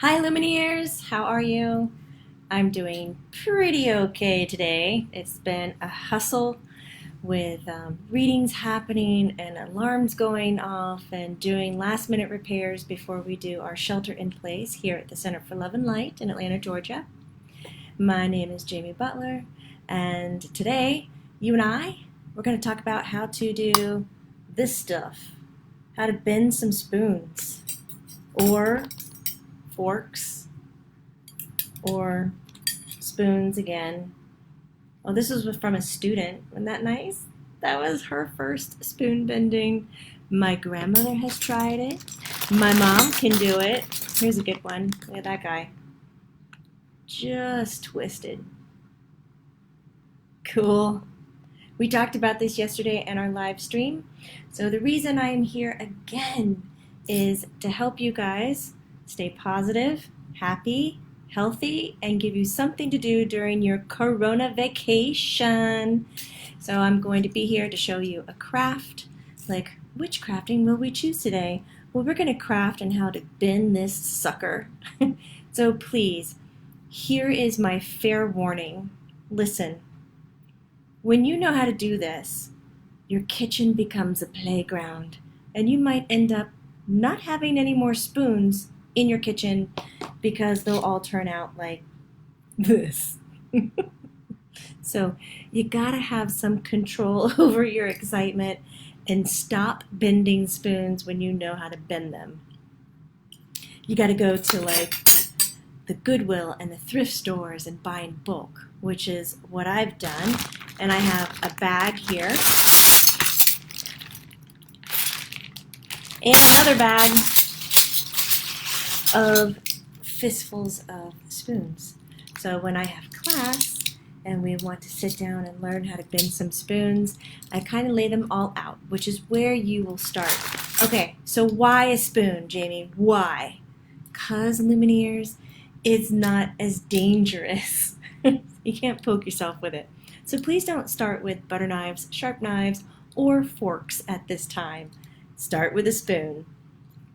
Hi Lumineers, how are you? I'm doing pretty okay today. It's been a hustle with readings happening and alarms going off and doing last minute repairs before we do our shelter in place here at the Center for Love and Light in Atlanta, Georgia. My name is Jamie Butler, and today you and we're going to talk about how to do this stuff, how to bend some spoons or forks or spoons again. Oh, this was from a student. Wasn't that nice? That was her first spoon bending. My grandmother has tried it. My mom can do it. Here's a good one. Look at that guy. Just twisted. Cool. We talked about this yesterday in our live stream. So the reason I am here again is to help you guys stay positive, happy, healthy, and give you something to do during your Corona vacation. So I'm going to be here to show you a craft. Like, which crafting will we choose today? Well, we're going to craft on how to bend this sucker. So please, here is my fair warning. Listen, when you know how to do this, your kitchen becomes a playground, and you might end up not having any more spoons in your kitchen because they'll all turn out like this. So you gotta have some control over your excitement and stop bending spoons when you know how to bend them. You gotta go to like the Goodwill and the thrift stores and buy in bulk, which is what I've done. And I have a bag here and another bag of fistfuls of spoons. So when I have class and we want to sit down and learn how to bend some spoons, I kind of lay them all out, which is where you will start. Okay, so why a spoon, Jamie? Why? 'Cause, Lumineers, it's not as dangerous. You can't poke yourself with it. So please don't start with butter knives, sharp knives, or forks at this time. Start with a spoon.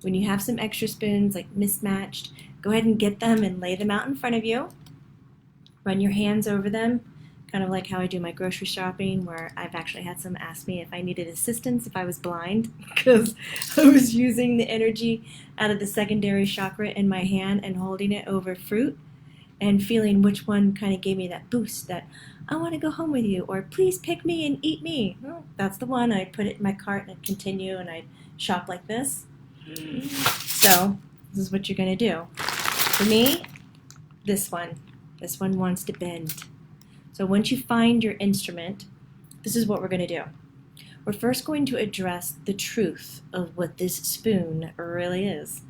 When you have some extra spoons, like mismatched, go ahead and get them and lay them out in front of you. Run your hands over them, kind of like how I do my grocery shopping, where I've actually had some ask me if I needed assistance if I was blind, because I was using the energy out of the secondary chakra in my hand and holding it over fruit and feeling which one kind of gave me that boost that I want to go home with you, or please pick me and eat me. Well, that's the one. I put it in my cart and I'd continue and I'd shop like this. So this is what you're going to do. For me, this one wants to bend. So once you find your instrument, this is what we're going to do. We're first going to address the truth of what this spoon really is.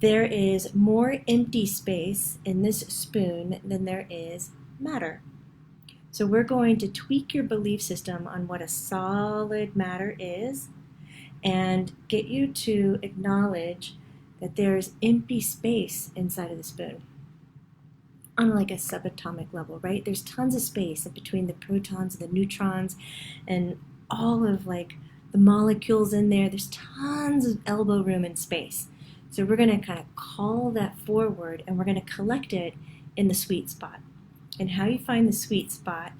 There is more empty space in this spoon than there is matter. So we're going to tweak your belief system on what a solid matter is and get you to acknowledge that there's empty space inside of the spoon on like a subatomic level, right? There's tons of space in between the protons and the neutrons and all of like the molecules in there. There's tons of elbow room and space. So we're going to kind of call that forward and we're going to collect it in the sweet spot. And how you find the sweet spot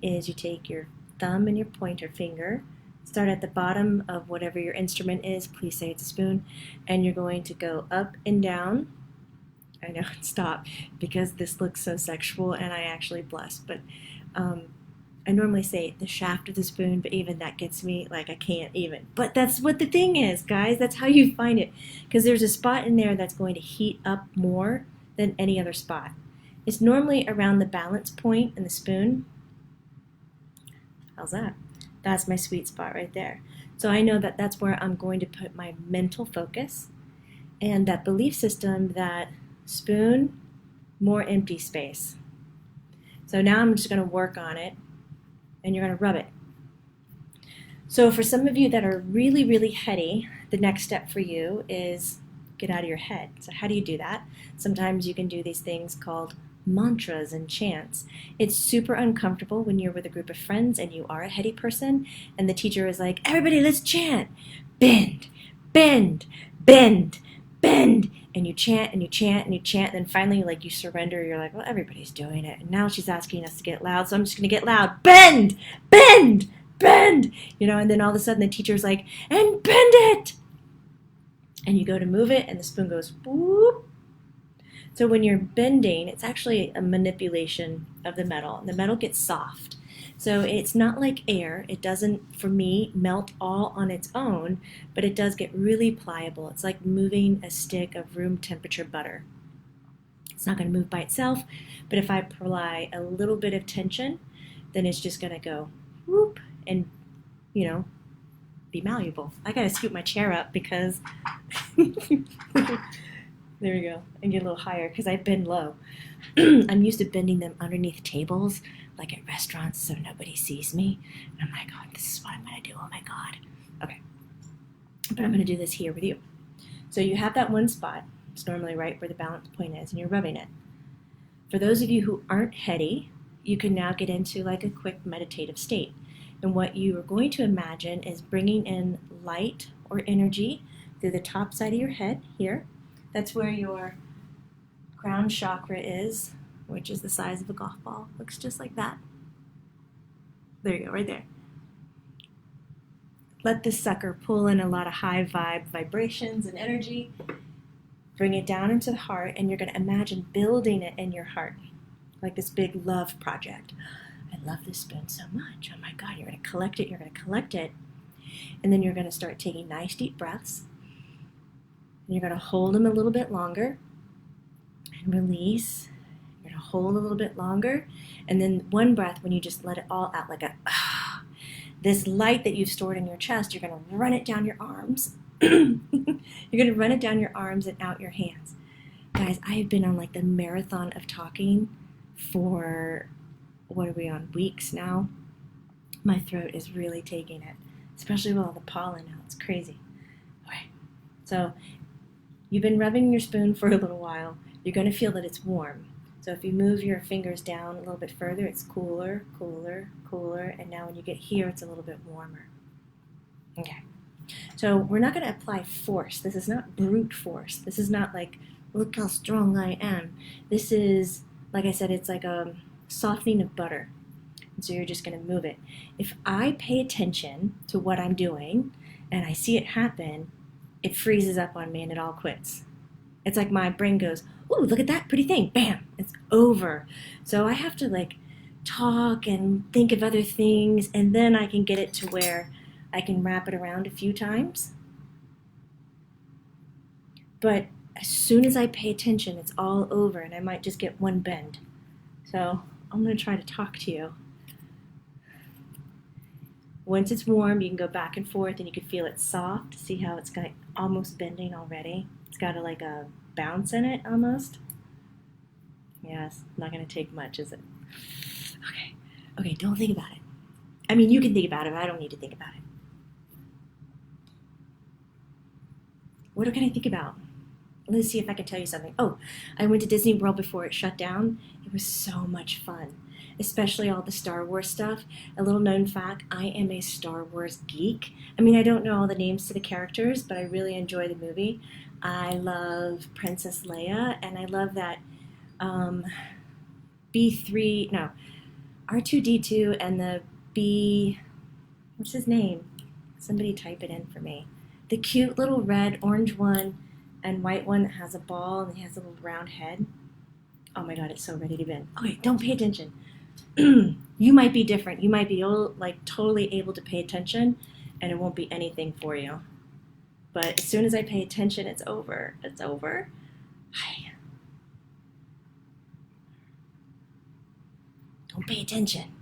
is you take your thumb and your pointer finger, start at the bottom of whatever your instrument is, please say it's a spoon, and you're going to go up and down. I know, stop, because this looks so sexual and I actually blush, but I normally say the shaft of the spoon, but even that gets me, like I can't even. But that's what the thing is, guys. That's how you find it, because there's a spot in there that's going to heat up more than any other spot. It's normally around the balance point in the spoon. How's that? That's my sweet spot right there. So I know that that's where I'm going to put my mental focus and that belief system that spoon, more empty space. So now I'm just going to work on it and you're going to rub it. So for some of you that are really, really heady, the next step for you is get out of your head. So how do you do that? Sometimes you can do these things called mantras and chants. It's super uncomfortable when you're with a group of friends and you are a heady person and the teacher is like, everybody let's chant. Bend, bend, bend, bend, and you chant and you chant and you chant, and then finally, like, you surrender. You're like, well, everybody's doing it, and now she's asking us to get loud, so I'm just going to get loud. Bend, bend, bend, and then all of a sudden the teacher's like, and bend it, and you go to move it, and the spoon goes whoop. So when you're bending, it's actually a manipulation of the metal, and the metal gets soft. So it's not like air. It doesn't, for me, melt all on its own, but it does get really pliable. It's like moving a stick of room temperature butter. It's not going to move by itself, but if I apply a little bit of tension, then it's just going to go whoop and, be malleable. I got to scoot my chair up because there we go, and get a little higher because I bend low. I'm used to bending them underneath tables, like at restaurants, so nobody sees me. And I'm like, oh, this is what I'm going to do. Oh, my God. Okay. But I'm going to do this here with you. So you have that one spot. It's normally right where the balance point is, and you're rubbing it. For those of you who aren't heady, you can now get into like a quick meditative state. And what you are going to imagine is bringing in light or energy through the top side of your head here. That's where your crown chakra is, which is the size of a golf ball. Looks just like that. There you go, right there. Let this sucker pull in a lot of high vibe vibrations and energy. Bring it down into the heart, and you're going to imagine building it in your heart, like this big love project. I love this spoon so much. Oh my God, you're going to collect it, you're going to collect it. And then you're going to start taking nice deep breaths. And you're going to hold them a little bit longer and release. You're going to hold a little bit longer. And then one breath when you just let it all out, like this light that you've stored in your chest, you're going to run it down your arms. You're going to run it down your arms and out your hands. Guys, I have been on like the marathon of talking for, what are we on, weeks now? My throat is really taking it, especially with all the pollen now. It's crazy. Okay, so you've been rubbing your spoon for a little while. You're going to feel that it's warm. So if you move your fingers down a little bit further, it's cooler, cooler, cooler, and now when you get here, it's a little bit warmer. Okay. So we're not going to apply force. This is not brute force. This is not like, look how strong I am. This is, like I said, it's like a softening of butter. And so you're just going to move it. If I pay attention to what I'm doing and I see it happen, it freezes up on me and it all quits. It's like my brain goes, ooh, look at that pretty thing. Bam, it's over. So I have to like talk and think of other things, and then I can get it to where I can wrap it around a few times. But as soon as I pay attention, it's all over, and I might just get one bend. So I'm going to try to talk to you. Once it's warm, you can go back and forth, and you can feel it soft. See how it's got almost bending already? It's got like a bounce in it almost. Yes, not going to take much, is it? Okay, don't think about it. I mean, you can think about it, but I don't need to think about it. What can I think about? Let's see if I can tell you something. Oh, I went to Disney World before it shut down. It was so much fun, especially all the Star Wars stuff. A little known fact, I am a Star Wars geek. I mean, I don't know all the names to the characters, but I really enjoy the movie. I love Princess Leia, and I love that R2-D2 and the what's his name? Somebody type it in for me. The cute little red, orange one and white one that has a ball and he has a little round head. Oh my God, it's so ready to bend. Okay, don't pay attention. You might be different. You might be totally able to pay attention, and it won't be anything for you. But as soon as I pay attention, it's over. It's over. Don't pay attention.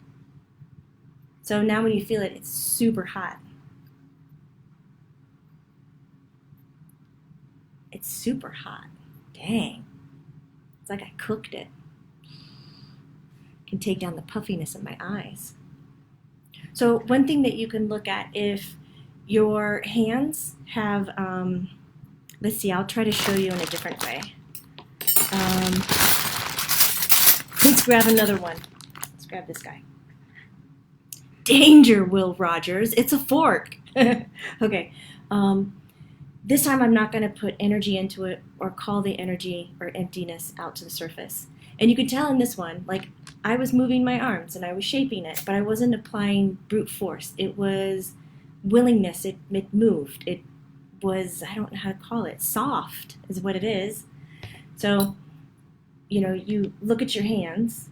So now when you feel it, it's super hot. It's super hot. Dang. It's like I cooked it. Can take down the puffiness in my eyes. So one thing that you can look at, if your hands have, let's see, I'll try to show you in a different way. Let's grab another one. Let's grab this guy. Danger, Will Rogers. It's a fork. Okay. This time I'm not going to put energy into it or call the energy or emptiness out to the surface. And you could tell in this one, like I was moving my arms and I was shaping it, but I wasn't applying brute force. It was willingness. It moved. It was, I don't know how to call it, soft is what it is. So, you look at your hands,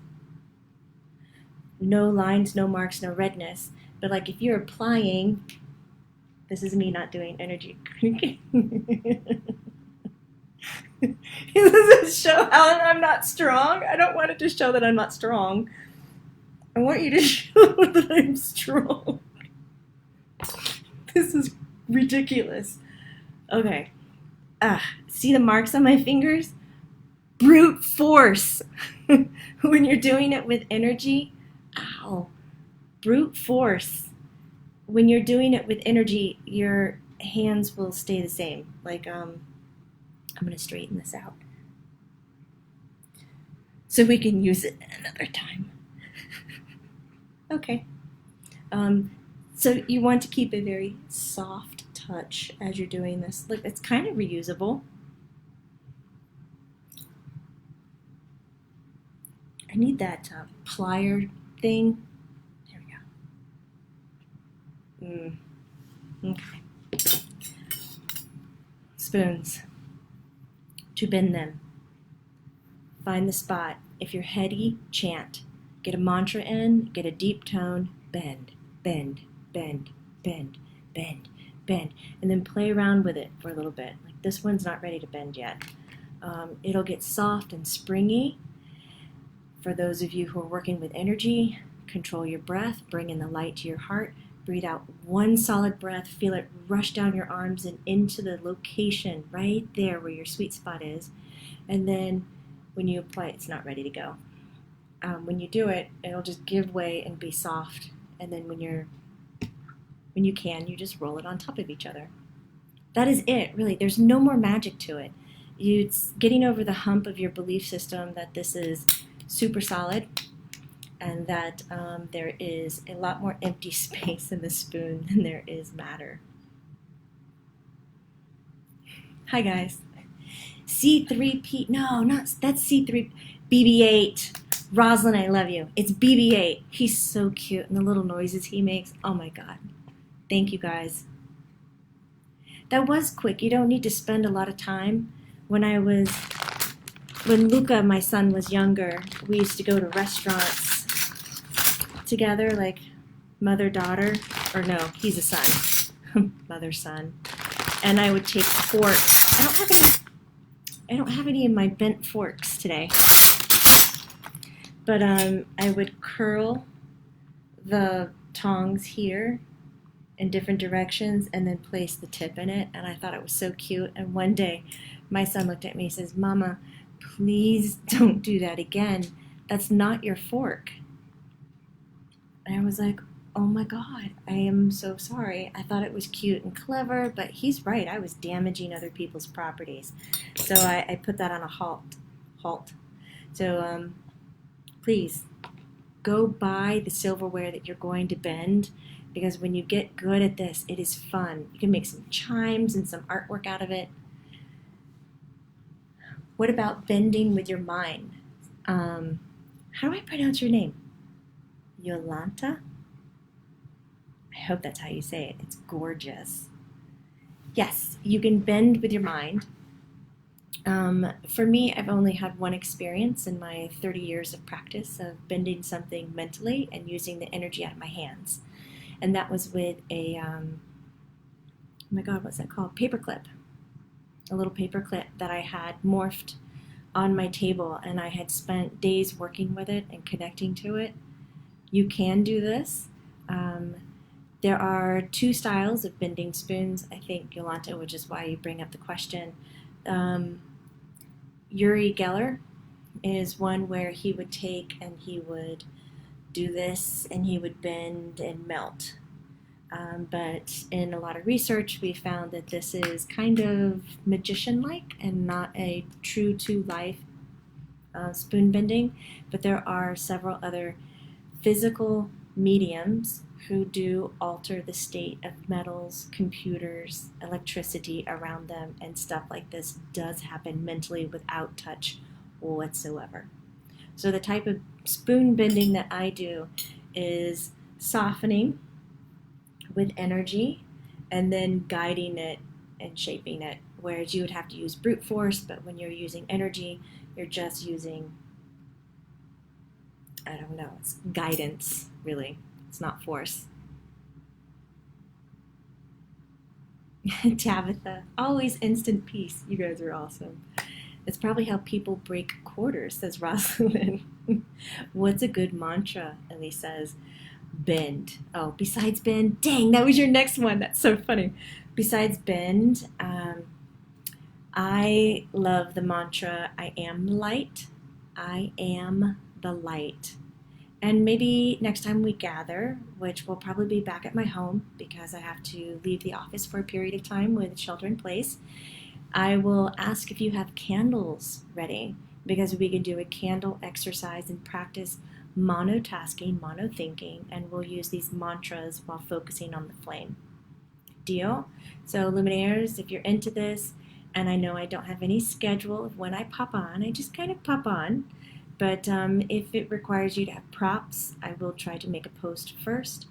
no lines, no marks, no redness. But like if you're applying, this is me not doing energy. Does it show how I'm not strong? I don't want it to show that I'm not strong. I want you to show that I'm strong. This is ridiculous. Okay. See the marks on my fingers? Brute force. When you're doing it with energy, ow. Brute force. When you're doing it with energy, your hands will stay the same. Like, I'm going to straighten this out so we can use it another time. Okay. So you want to keep a very soft touch as you're doing this. Look, it's kind of reusable. I need that plier thing. There we go. Okay. Spoons. To bend them. Find the spot. If you're heady, chant. Get a mantra in, get a deep tone, bend, bend, bend, bend, bend, bend, and then play around with it for a little bit. Like this one's not ready to bend yet. It'll get soft and springy. For those of you who are working with energy, control your breath, bring in the light to your heart, breathe out one solid breath, feel it rush down your arms and into the location right there where your sweet spot is. And then when you apply it, it's not ready to go. When you do it, it'll just give way and be soft. And then when you can, you just roll it on top of each other. That is it, really. There's no more magic to it. It's getting over the hump of your belief system that this is super solid and that there is a lot more empty space in the spoon than there is matter. Hi, guys. C3P, no, that's C3, BB-8. Rosalind, I love you. It's BB-8. He's so cute, and the little noises he makes, oh my God. Thank you, guys. That was quick. You don't need to spend a lot of time. When Luca, my son, was younger, we used to go to restaurants together, like mother-daughter, or no, he's a son, mother-son, and I would take forks. I don't have any of my bent forks today, but I would curl the tongs here in different directions and then place the tip in it, and I thought it was so cute. And one day my son looked at me and says, "Mama, please don't do that again. That's not your fork." And I was like, oh my God, I am so sorry. I thought it was cute and clever, but he's right. I was damaging other people's properties. So I put that on a halt. So please go buy the silverware that you're going to bend, because when you get good at this, it is fun. You can make some chimes and some artwork out of it. What about bending with your mind? How do I pronounce your name? Yolanta? I hope that's how you say it. It's gorgeous. Yes, you can bend with your mind. For me, I've only had one experience in my 30 years of practice of bending something mentally and using the energy out of my hands. And that was with a, oh my God, what's that called? Paperclip. A little paperclip that I had morphed on my table, and I had spent days working with it and connecting to it. You can do this. There are two styles of bending spoons, I think, Yolanta, which is why you bring up the question. Uri Geller is one where he would take and he would do this and he would bend and melt. But in a lot of research, we found that this is kind of magician-like and not a true-to-life spoon bending. But there are several other physical mediums who do alter the state of metals, computers, electricity around them, and stuff like this does happen mentally without touch whatsoever. So the type of spoon bending that I do is softening with energy and then guiding it and shaping it, whereas you would have to use brute force, but when you're using energy, you're just using, I don't know, it's guidance, really. It's not force. Tabitha, always instant peace. You guys are awesome. It's probably how people break quarters, says Rosalind. What's a good mantra? Ellie says, bend. Oh, besides bend, dang, that was your next one. That's so funny. Besides bend, I love the mantra, I am light. I am the light. And maybe next time we gather, which will probably be back at my home because I have to leave the office for a period of time with shelter in place, I will ask if you have candles ready because we can do a candle exercise and practice monotasking, monothinking, and we'll use these mantras while focusing on the flame. Deal? So Luminaires, if you're into this, and I know I don't have any schedule of when I pop on, I just kind of pop on. But if it requires you to have props, I will try to make a post first,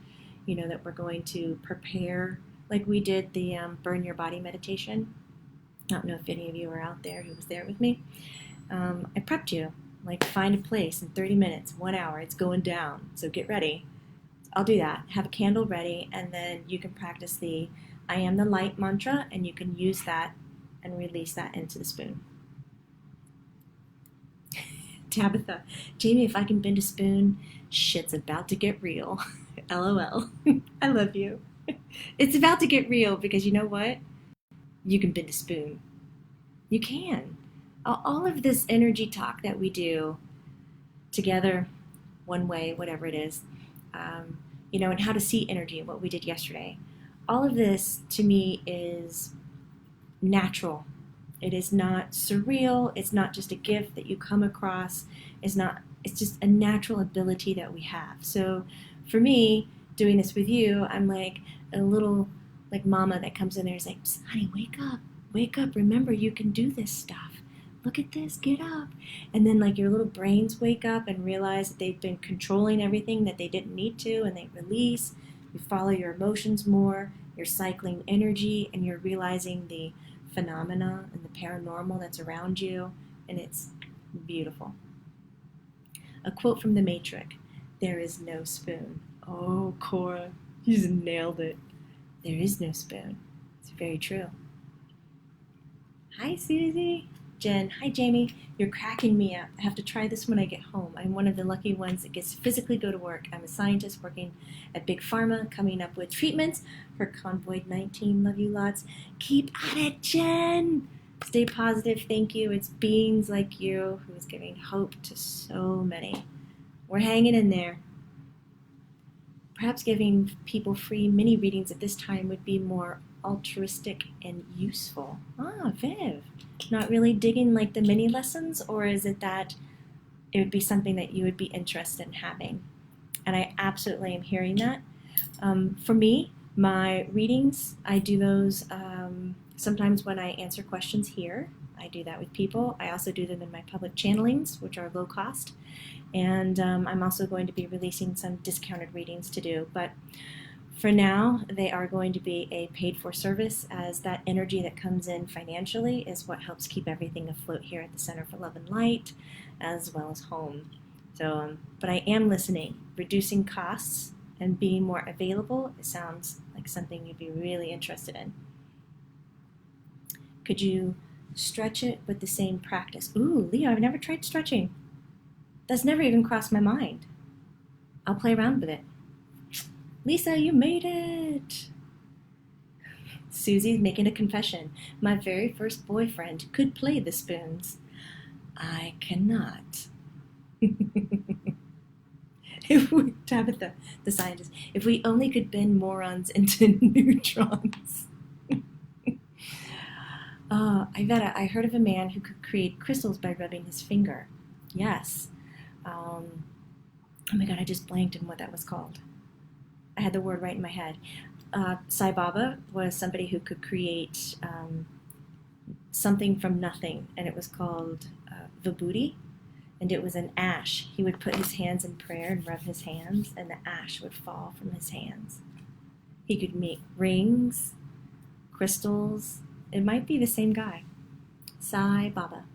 that we're going to prepare, like we did the Burn Your Body meditation. I don't know if any of you are out there who was there with me. I prepped you, like find a place in 30 minutes, 1 hour, it's going down, so get ready. I'll do that. Have a candle ready, and then you can practice the I am the light mantra, and you can use that and release that into the spoon. Tabitha, Jamie, if I can bend a spoon, shit's about to get real. LOL. I love you. It's about to get real because you know what? You can bend a spoon. You can. All of this energy talk that we do together, one way, whatever it is, and how to see energy, what we did yesterday. All of this to me is natural. It is not surreal. It's not just a gift that you come across. It's just a natural ability that we have. So for me, doing this with you, I'm like a little like mama that comes in there and is like, honey, wake up. Remember, you can do this stuff. Look at this, get up. And then like your little brains wake up and realize that they've been controlling everything that they didn't need to, and they release. You follow your emotions more. You're cycling energy, and you're realizing the phenomena and the paranormal that's around you, and it's beautiful. A quote from The Matrix, there is no spoon. Oh, Cora, you just nailed it. There is no spoon. It's very true. Hi, Susie. Jen, hi, Jamie. You're cracking me up. I have to try this when I get home. I'm one of the lucky ones that gets to physically go to work. I'm a scientist working at Big Pharma, coming up with treatments for Convoid-19. Love you lots. Keep at it, Jen. Stay positive. Thank you. It's beings like you who is giving hope to so many. We're hanging in there. Perhaps giving people free mini readings at this time would be more altruistic and useful. Ah, Viv. Not really digging like the mini lessons, or is it that it would be something that you would be interested in having? And I absolutely am hearing that. For me, my readings, I do those sometimes when I answer questions here. I do that with people. I also do them in my public channelings, which are low cost. And I'm also going to be releasing some discounted readings to do. But for now, they are going to be a paid-for service, as that energy that comes in financially is what helps keep everything afloat here at the Center for Love and Light, as well as home. So, but I am listening. Reducing costs and being more available, it sounds like something you'd be really interested in. Could you stretch it with the same practice? Ooh, Leo, I've never tried stretching. That's never even crossed my mind. I'll play around with it. Lisa, you made it! Susie's making a confession. My very first boyfriend could play the spoons. I cannot. Tabitha, the scientist, if we only could bend morons into neutrons. Iveta, I heard of a man who could create crystals by rubbing his finger. Yes. Oh my god, I just blanked on what that was called. I had the word right in my head. Sai Baba was somebody who could create something from nothing, and it was called vibhuti, and it was an ash. He would put his hands in prayer and rub his hands, and the ash would fall from his hands. He could make rings, crystals. It might be the same guy. Sai Baba.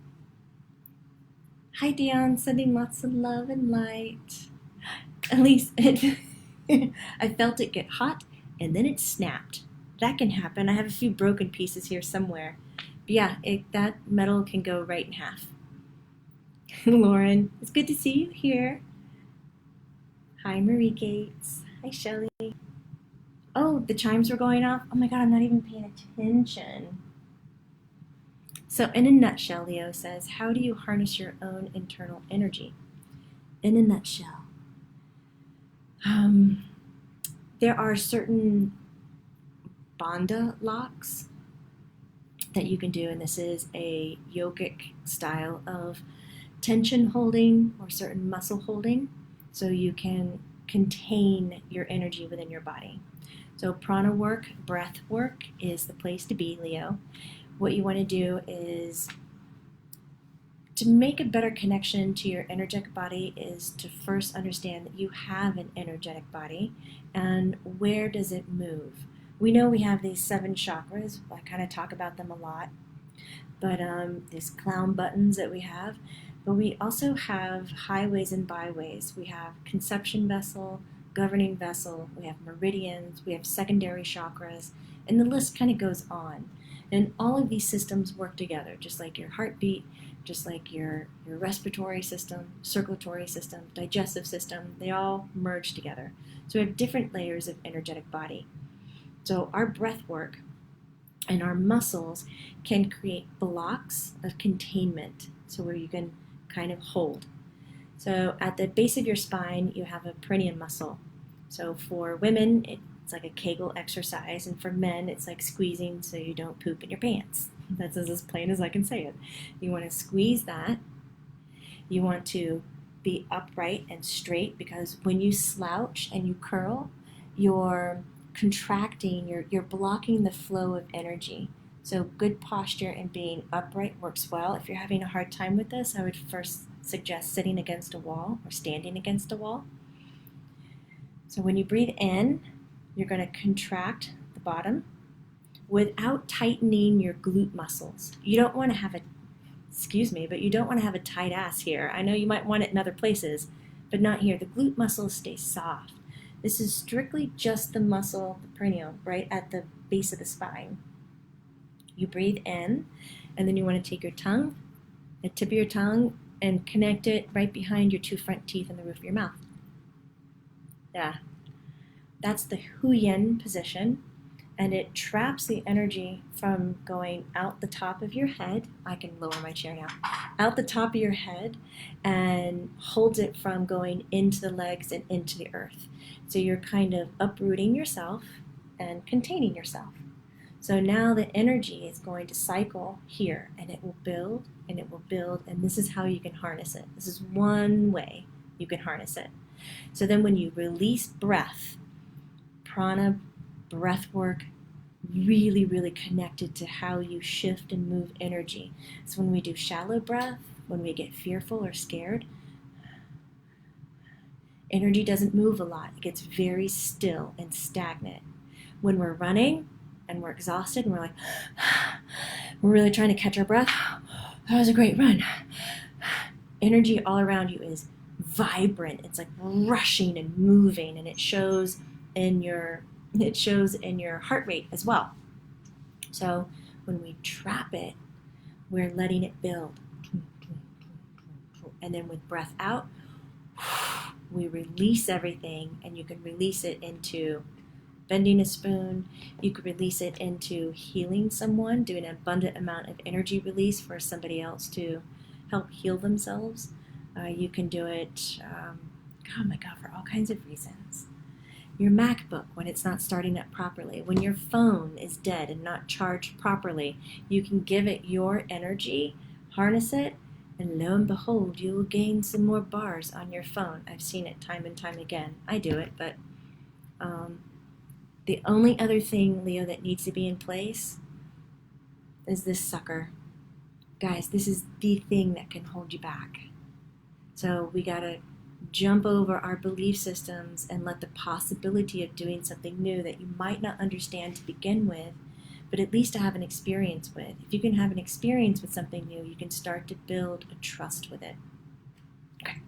Hi, Dion, sending lots of love and light. At least I felt it get hot, and then it snapped. That can happen. I have a few broken pieces here somewhere. But yeah, that metal can go right in half. Lauren, it's good to see you here. Hi, Marie Gates. Hi, Shelley. Oh, the chimes were going off. Oh my God, I'm not even paying attention. So in a nutshell, Leo says, how do you harness your own internal energy? In a nutshell, there are certain bandha locks that you can do, and this is a yogic style of tension holding or certain muscle holding, so you can contain your energy within your body. So prana work, breath work is the place to be, Leo. What you want to do is to make a better connection to your energetic body is to first understand that you have an energetic body and where does it move. We know we have these 7 chakras. I kind of talk about them a lot, but these clown buttons that we have, but we also have highways and byways. We have conception vessel, governing vessel, we have meridians, we have secondary chakras, and the list kind of goes on. And all of these systems work together, just like your heartbeat, just like your respiratory system, circulatory system, digestive system, they all merge together. So we have different layers of energetic body. So our breath work and our muscles can create blocks of containment, so where you can kind of hold. So at the base of your spine, you have a perineum muscle. So for women, it's like a Kegel exercise, and for men, it's like squeezing so you don't poop in your pants. That's as plain as I can say it. You want to squeeze that. You want to be upright and straight, because when you slouch and you curl, you're contracting, you're blocking the flow of energy. So good posture and being upright works well. If you're having a hard time with this, I would first suggest sitting against a wall or standing against a wall. So when you breathe in, you're going to contract the bottom without tightening your glute muscles. You don't want to have but you don't want to have a tight ass here. I know you might want it in other places, but not here. The glute muscles stay soft. This is strictly just the muscle, the perineum, right at the base of the spine. You breathe in, and then you want to take your tongue, the tip of your tongue, and connect it right behind your 2 front teeth and the roof of your mouth. Yeah. That's the Huyen position, and it traps the energy from going out the top of your head. I can lower my chair now. Out the top of your head, and holds it from going into the legs and into the earth. So you're kind of uprooting yourself and containing yourself. So now the energy is going to cycle here, and it will build, and it will build, and this is how you can harness it. This is one way you can harness it. So then when you release breath, prana, breath work, really, really connected to how you shift and move energy. So when we do shallow breath, when we get fearful or scared, energy doesn't move a lot. It gets very still and stagnant. When we're running and we're exhausted and we're like, we're really trying to catch our breath, that was a great run. Energy all around you is vibrant. It's like rushing and moving, and it shows in your heart rate as well. So when we trap it, we're letting it build. And then with breath out, we release everything, and you can release it into bending a spoon. You could release it into healing someone, doing an abundant amount of energy release for somebody else to help heal themselves. You can do it, for all kinds of reasons. Your MacBook, when it's not starting up properly, when your phone is dead and not charged properly, you can give it your energy, harness it, and lo and behold, you will gain some more bars on your phone. I've seen it time and time again. I do it, but The only other thing, Leo, that needs to be in place is this sucker. Guys, this is the thing that can hold you back. So we got to jump over our belief systems and let the possibility of doing something new that you might not understand to begin with, but at least to have an experience with. If you can have an experience with something new, you can start to build a trust with it. Okay.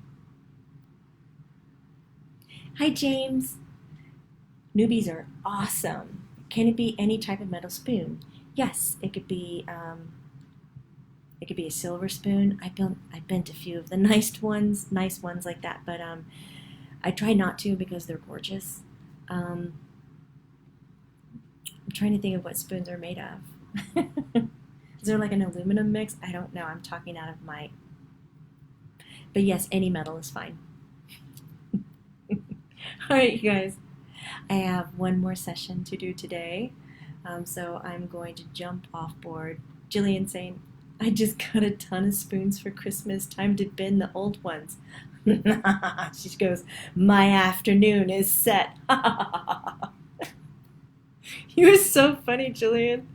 Hi, James. Newbies are awesome. Can it be any type of metal spoon? Yes, it could be. It could be a silver spoon. I bent a few of the nice ones like that, but I try not to because they're gorgeous. I'm trying to think of what spoons are made of. Is there like an aluminum mix? I don't know. I'm talking out of my. But yes, any metal is fine. All right, you guys. I have one more session to do today, so I'm going to jump off board. Jillian saying, I just got a ton of spoons for Christmas. Time to bin the old ones. She goes, my afternoon is set. You're so funny, Jillian.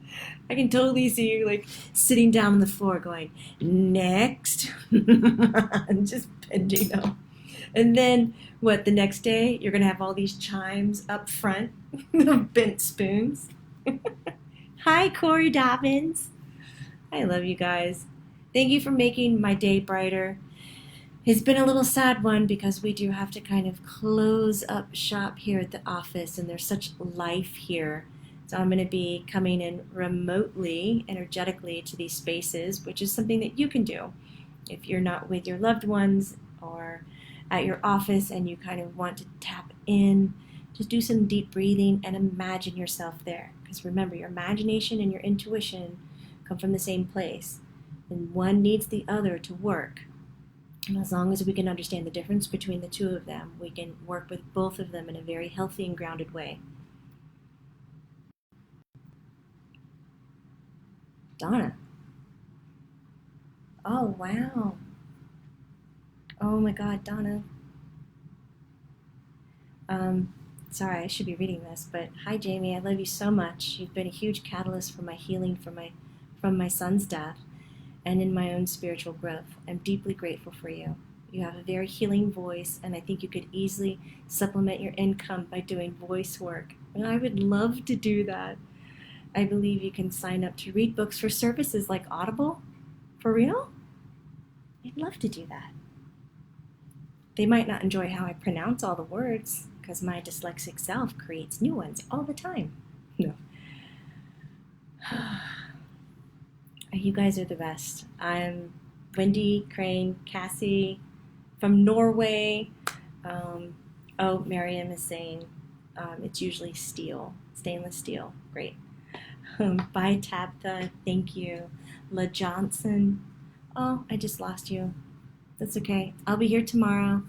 I can totally see you like sitting down on the floor going, next. And just bending them. And then, what, the next day, you're going to have all these chimes up front of bent spoons. Hi, Corey Dobbins. I love you guys. Thank you for making my day brighter. It's been a little sad one because we do have to kind of close up shop here at the office, and there's such life here. So I'm going to be coming in remotely, energetically to these spaces, which is something that you can do if you're not with your loved ones or at your office and you kind of want to tap in. Just do some deep breathing and imagine yourself there. Because remember, your imagination and your intuition come from the same place. And one needs the other to work. And as long as we can understand the difference between the two of them, we can work with both of them in a very healthy and grounded way. Donna. Oh, wow. Oh my God, Donna. Sorry, I should be reading this, but hi, Jamie. I love you so much. You've been a huge catalyst for my healing from my son's death and in my own spiritual growth. I'm deeply grateful for you. You have a very healing voice, and I think you could easily supplement your income by doing voice work. And I would love to do that. I believe you can sign up to read books for services like Audible. For real? I'd love to do that. They might not enjoy how I pronounce all the words, because my dyslexic self creates new ones all the time. No. You guys are the best. I'm Wendy, Crane, Cassie from Norway. Miriam is saying it's usually steel, stainless steel. Great. Bye, Tabitha. Thank you. La Johnson. Oh, I just lost you. That's okay. I'll be here tomorrow.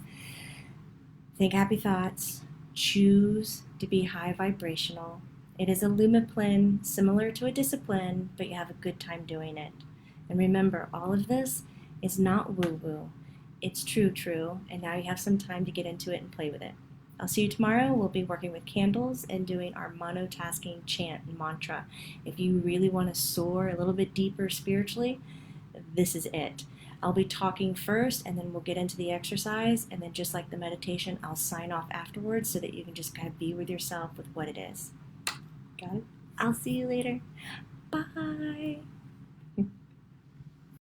Think happy thoughts. Choose to be high vibrational. It is a lumiplan, similar to a discipline, but you have a good time doing it. And remember, all of this is not woo-woo. It's true, and now you have some time to get into it and play with it. I'll see you tomorrow. We'll be working with candles and doing our monotasking chant and mantra. If you really want to soar a little bit deeper spiritually, this is it. I'll be talking first, and then we'll get into the exercise, and then just like the meditation, I'll sign off afterwards so that you can just kind of be with yourself with what it is. Got it? I'll see you later. Bye.